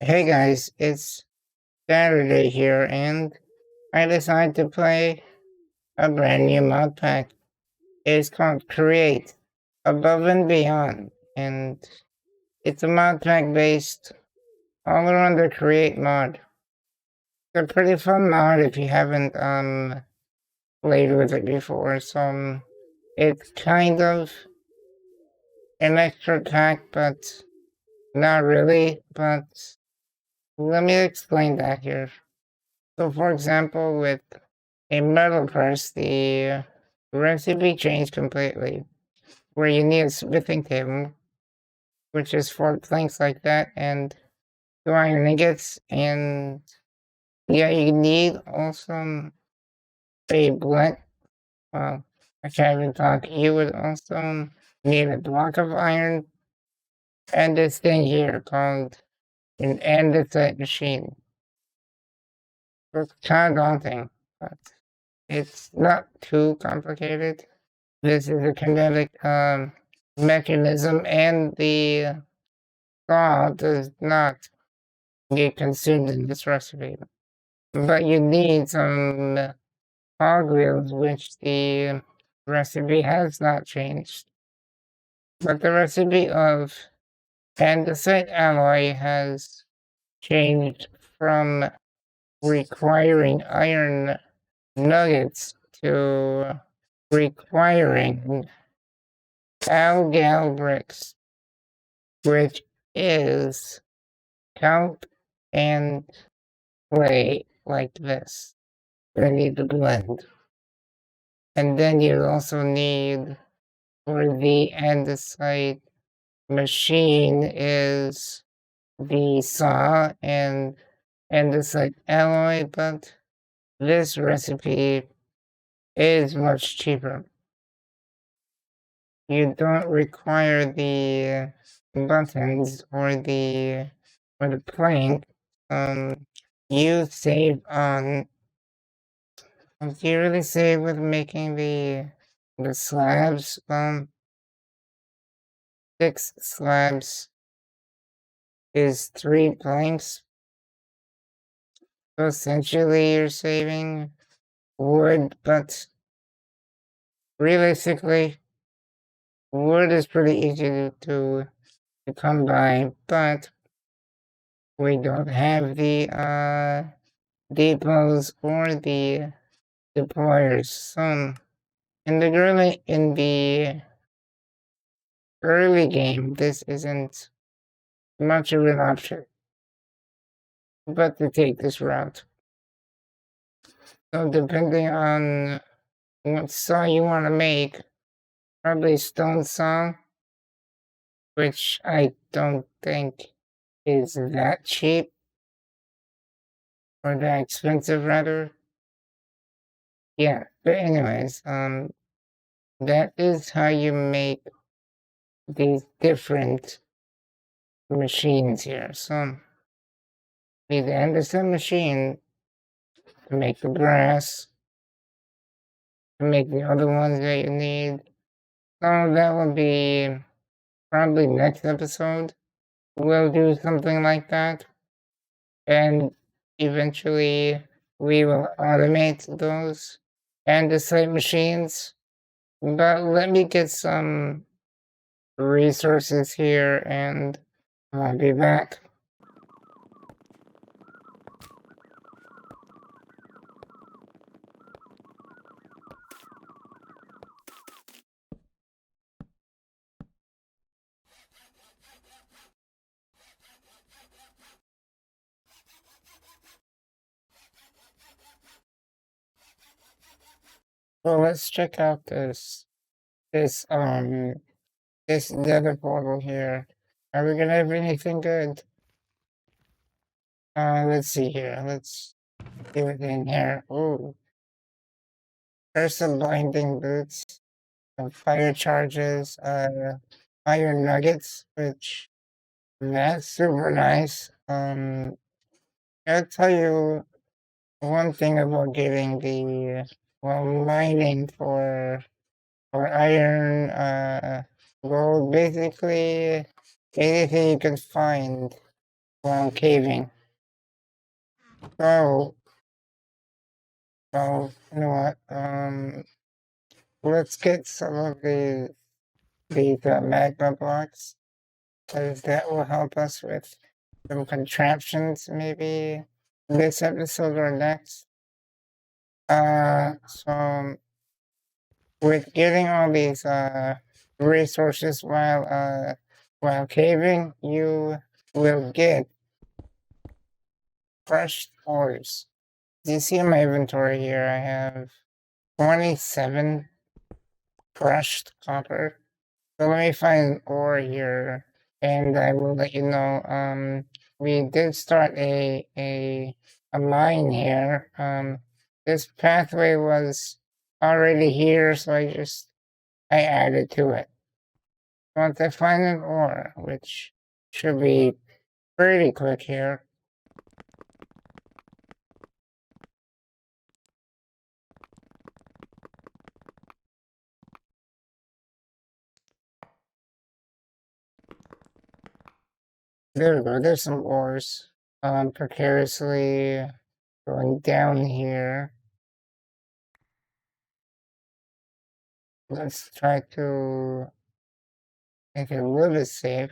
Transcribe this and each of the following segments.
Hey guys, it's Saturday here, and I decided to play a brand new mod pack. It's called Create Above and Beyond, and it's a mod pack based all around the Create mod. It's a pretty fun mod if you haven't played with it before. So it's kind of an extra pack, but not really. But let me explain that here. So, for example, with a metal press, the recipe changed completely, where you need a smithing table, which is 4 planks like that, and 2 iron ingots, and yeah, you need also a blend. Well, I can't even talk. You would also need a block of iron and this thing here called an Endocyte Machine. It's kind of daunting, but it's not too complicated. This is a kinetic mechanism, and the saw does not get consumed in this recipe. But you need some cog wheels, which the recipe has not changed. But the recipe of andesite alloy has changed from requiring iron nuggets to requiring algal bricks, which is calc and clay like this. I need to blend. And then you also need for the andesite machine is the saw and andesite alloy, but this recipe is much cheaper. You don't require the buttons or the plank. You save on. Do you really save with making the slabs? 6 slabs is 3 planks. So essentially, you're saving wood, but realistically, wood is pretty easy to come by, but we don't have the depots or the deployers. So in the early game, this isn't much of an option, but to take this route. So depending on what saw you want to make, probably stone saw, which I don't think is that cheap or that expensive rather. Yeah, but anyways, that is how you make these different machines here. So need the Anderson machine to make the brass, to make the other ones that you need. So that will be probably next episode. We'll do something like that. And eventually we will automate those andesite machines. But let me get some resources here and I'll be back. So let's check out this nether portal here. Are we gonna have anything good? Let's see here. Let's do it in here. Ooh. There's some blinding boots, some fire charges, iron nuggets, which that's super nice. I'll tell you one thing about getting the mining for iron, gold, basically anything you can find while caving. So, you know what? Let's get some of these magma blocks, because that will help us with some contraptions, maybe this episode or next. So with getting all these resources while caving, you will get crushed ores. Do you see in my inventory here? I have 27 crushed copper. So let me find ore here, and I will let you know. We did start a mine here. This pathway was already here, so I added to it. Once I find an ore, which should be pretty quick here. There we go. There's some ores. Precariously going down here. Let's try to make it a little bit safe.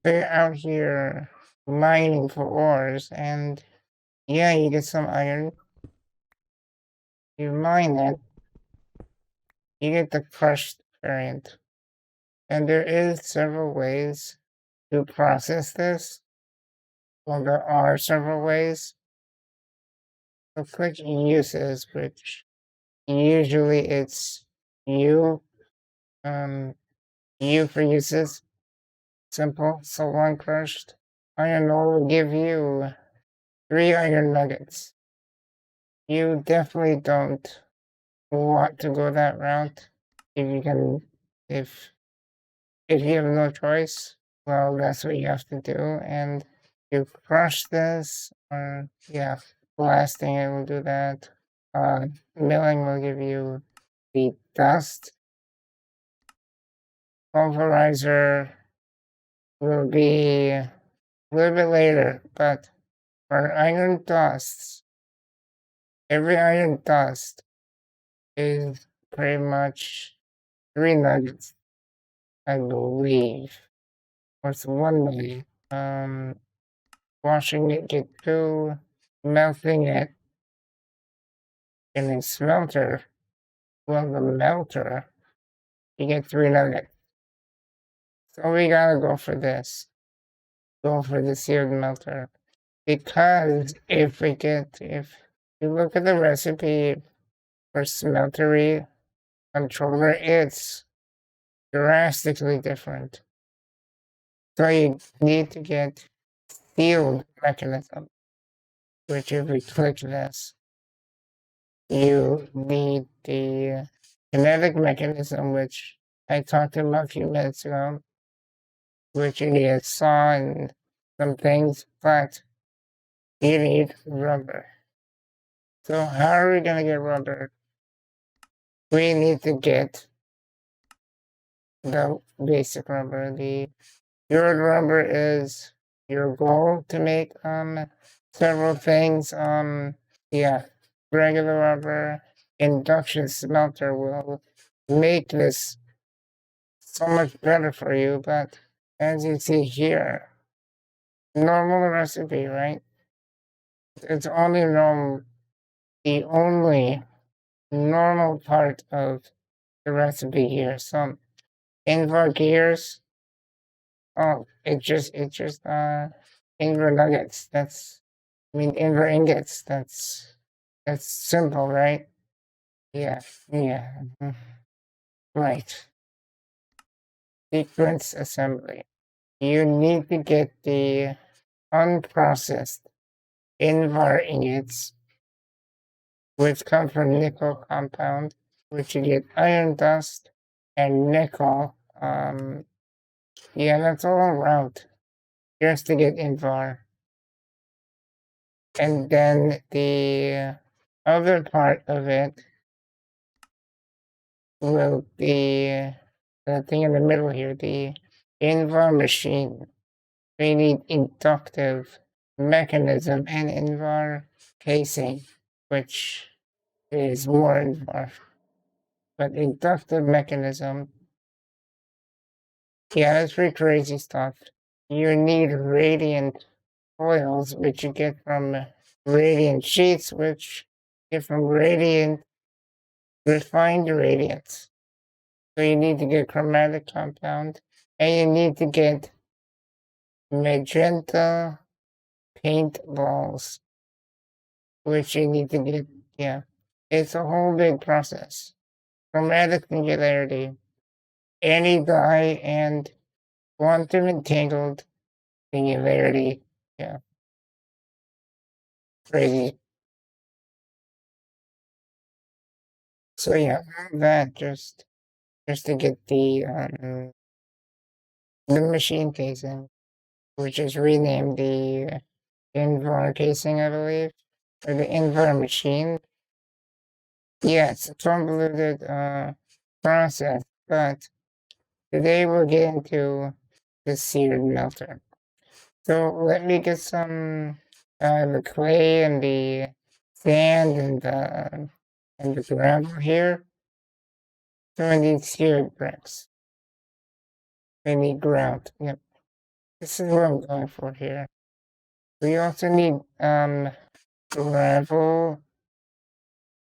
They're out here mining for ores, and yeah, you get some iron. You mine it, you get the crushed variant. And there is several ways to process this. Well, there are several ways. So click uses, which usually it's U, um, U for uses. Simple. So one crushed iron ore will give you 3 iron nuggets. You definitely don't want to go that route. If you can, if you have no choice, well, that's what you have to do. And you crush this, or yeah, blasting it will do that. Milling will give you the dust. Pulverizer will be a little bit later, but for iron dusts, every iron dust is pretty much 3 nuggets, I believe. What's 1 nugget? Washing it, get 2, melting it in a smelter. Well, the melter, you get 3 nuggets. So we gotta go for this. Go for the seared melter. Because if you look at the recipe for Smeltery Controller, it's drastically different. So you need to get sealed mechanism, which if we click this, you need the kinetic mechanism, which I talked about a few minutes ago, which you need a saw and some things, but you need rubber. So how are we gonna get rubber? We need to get the basic rubber. The cured rubber is your goal to make several things. Yeah, regular rubber induction smelter will make this so much better for you, but as you see here, normal recipe, right? It's only normal, the only normal part of the recipe here. So invert gears, oh, invert nuggets. Invert ingots. That's simple, right? Yeah, yeah. Right. Sequence assembly. You need to get the unprocessed invert ingots, which come from nickel compound, which you get iron dust and nickel Yeah, that's all route. Just to get Invar. And then the other part of it will be the thing in the middle here, the Invar machine. We need inductive mechanism and Invar casing, which is more Invar. But inductive mechanism, yeah, that's pretty crazy stuff. You need radiant oils, which you get from radiant sheets, which you get from radiant refined radiance. So you need to get chromatic compound, and you need to get magenta paint balls, which you need to get. Yeah, it's a whole big process. Chromatic singularity, any dye, and quantum entangled singularity. Yeah, crazy. So yeah, all that just to get the machine casing, which is renamed the Invar casing, I believe, or the Invar machine. Yeah, it's a convoluted process, but today we'll get into the Seared Melter. So let me get some the clay and the sand and the gravel here. So I need seared bricks. I need grout. Yep. This is what I'm going for here. We also need gravel.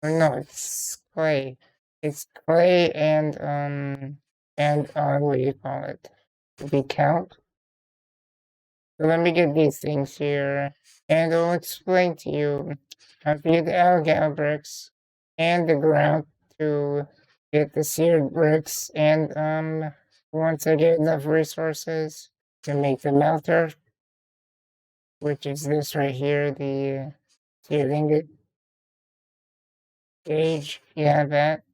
Or no, it's clay. It's clay and what do you call it? The count. So let me get these things here, and I'll explain to you how to get the algal bricks and the grout to get the seared bricks, and once I get enough resources to make the melter, which is this right here, the seared ingot gauge. Yeah, that.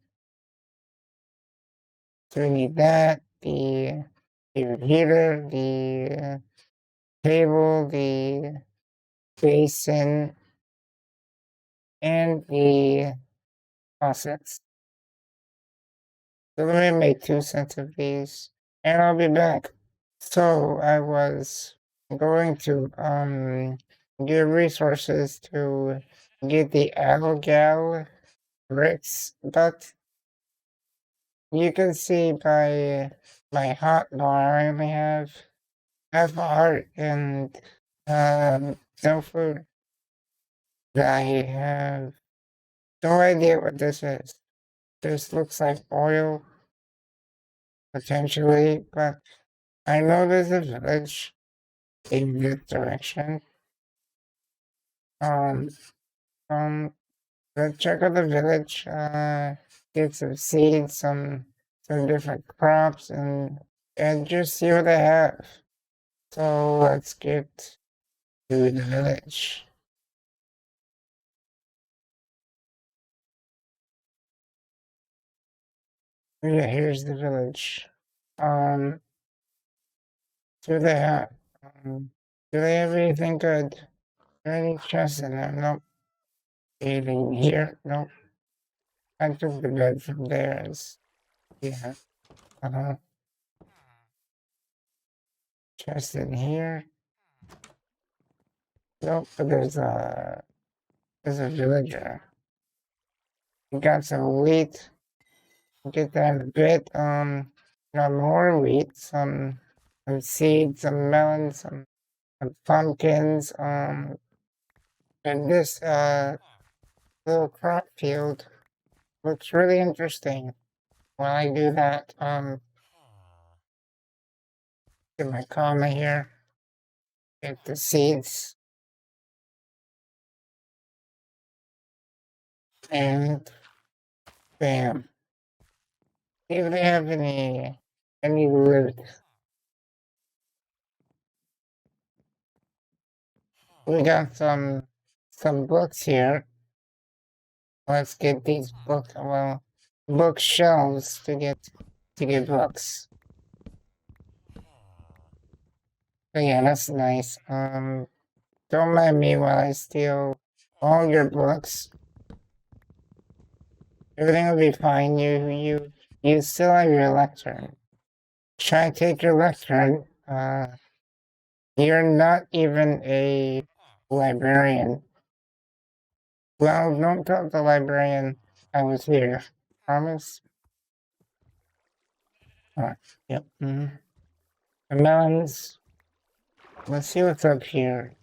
So we need that, the heater, the table, the basin, and the faucets. So let me make 2 sets of these, and I'll be back. So I was going to get resources to get the algal bricks, but you can see by my hotbar I only have half a heart and no food. I have no idea what this is. This looks like oil, potentially, but I know there's a village in this direction. Um, um, let's check out the village, get some seeds, some different crops, and just see what they have. So let's get to the village. Yeah, here's the village. Um, do they have, do they have anything good? Any chests in there? Nope. Anything here? Nope. I took the bed from there. Yeah. Uh-huh. Chest in here. Nope, but there's a villager. We got some wheat. Get that in a bit. Got more wheat, some seeds, some melons, some pumpkins, and this little crop field looks really interesting. While I do that, get my comma here, get the seeds, and bam. See if they have any loot. We got some books here. Let's get these bookshelves to get books. So yeah, that's nice. Don't mind me while I steal all your books. Everything will be fine. You still have your lectern. Try to take your lectern. You're not even a librarian. Well, don't tell the librarian I was here. Promise? Yep. The melons. Let's see what's up here.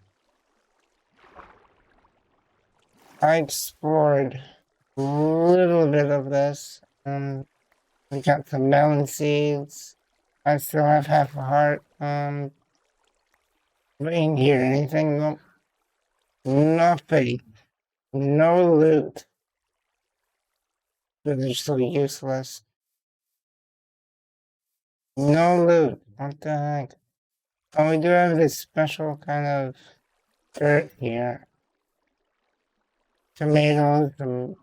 I explored a little bit of this. We got some melon seeds. I still have half a heart. In here, anything? Nope. Nothing. No loot. They're so useless. No loot. What the heck? Oh, we do have this special kind of dirt here. Tomatoes, some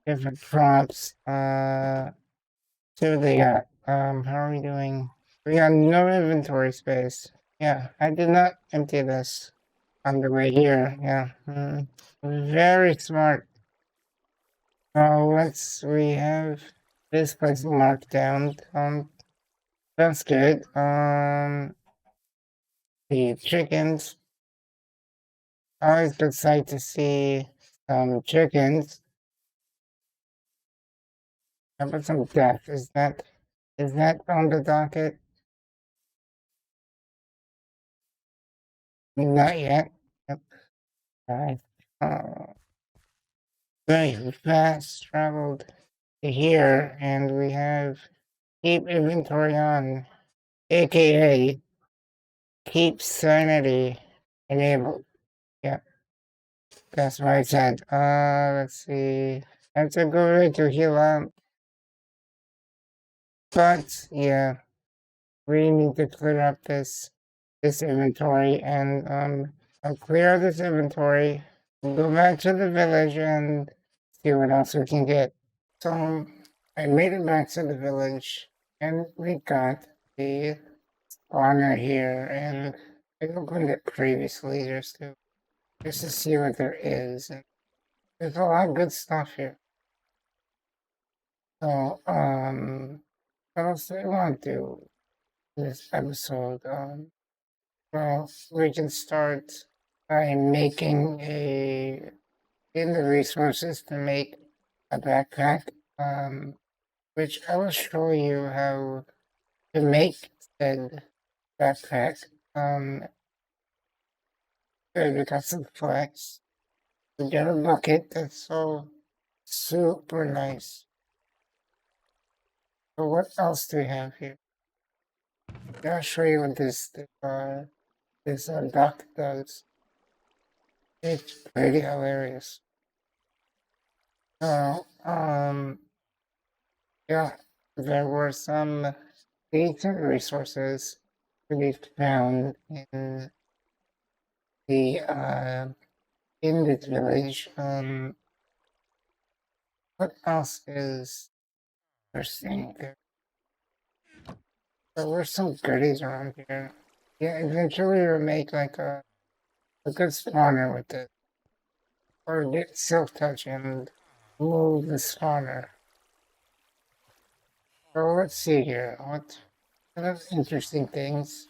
different crops. See what they got. How are we doing? We got no inventory space. Yeah, I did not empty this on the way here. Yeah. Very smart. Oh, we have this place marked down. That's good. The chickens. Always good sight to see some chickens. How about some death? Is that on the docket? Not yet. Yep. Right. Very fast traveled to here, and we have keep inventory on, aka keep sanity enabled. Yeah, that's what I said. Let's see. That's a good way to heal up. But yeah, we need to clear up this inventory, and I'll clear this inventory, go back to the village, and see what else we can get. So I made it back to the village, and we got the spawner here, and I opened it previously just to see what there is. And there's a lot of good stuff here. So what else do I want to do this episode? Well, we can start by making in the resources to make a backpack, which I will show you how to make said backpack. Good, we got some flax. We got a bucket that's so super nice. So what else do we have here? I'll show you what this duck does. It's pretty hilarious. So, yeah, there were some decent resources to be found the in this village. What else is interesting? There were some goodies around here. Yeah, eventually we'll make like a good spawner with it. Or get silk touch and move the spawner. So let's see here. What other interesting things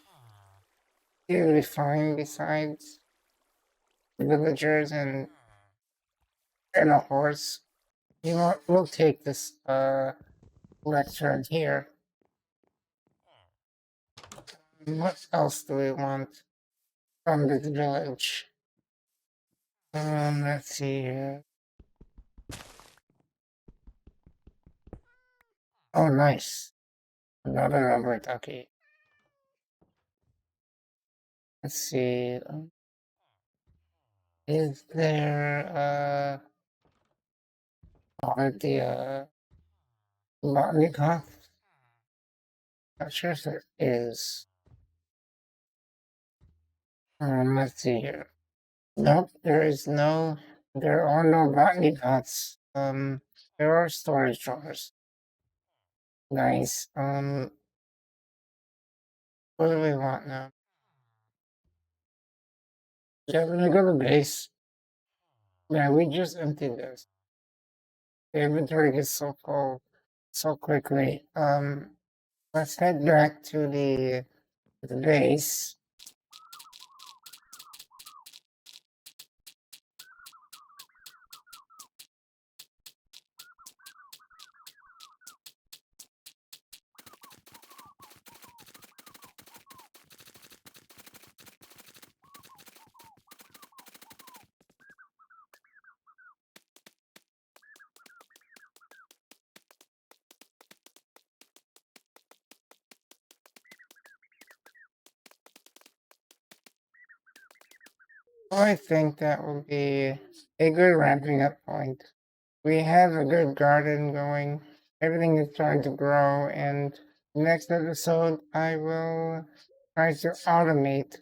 did we find besides villagers and a horse? You know what? We'll take this lectern here. What else do we want from this village? Let's see here. Oh, nice. Another rubber ducky. Let's see. Is there the botany path? Not sure if there is. Let's see here. Nope, there are no botany pots. There are storage drawers. Nice. What do we want now? Yeah, when I go to base, yeah, we just emptied this. The inventory gets so full so quickly. Let's head back to the base. I think that will be a good wrapping up point. We have a good garden going. Everything is starting to grow, and next episode I will try to automate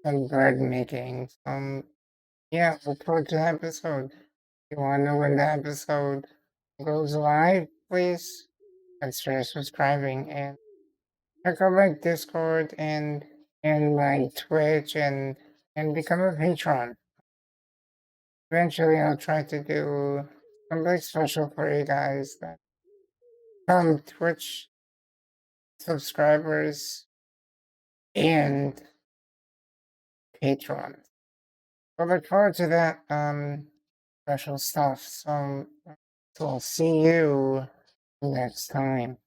some bread making. Yeah, look forward to the episode. If you want to know when the episode goes live, please consider subscribing and check out my Discord and my Twitch and become a patron. Eventually, I'll try to do something special for you guys that Twitch subscribers and patrons. I look forward to that special stuff. So we'll see you next time.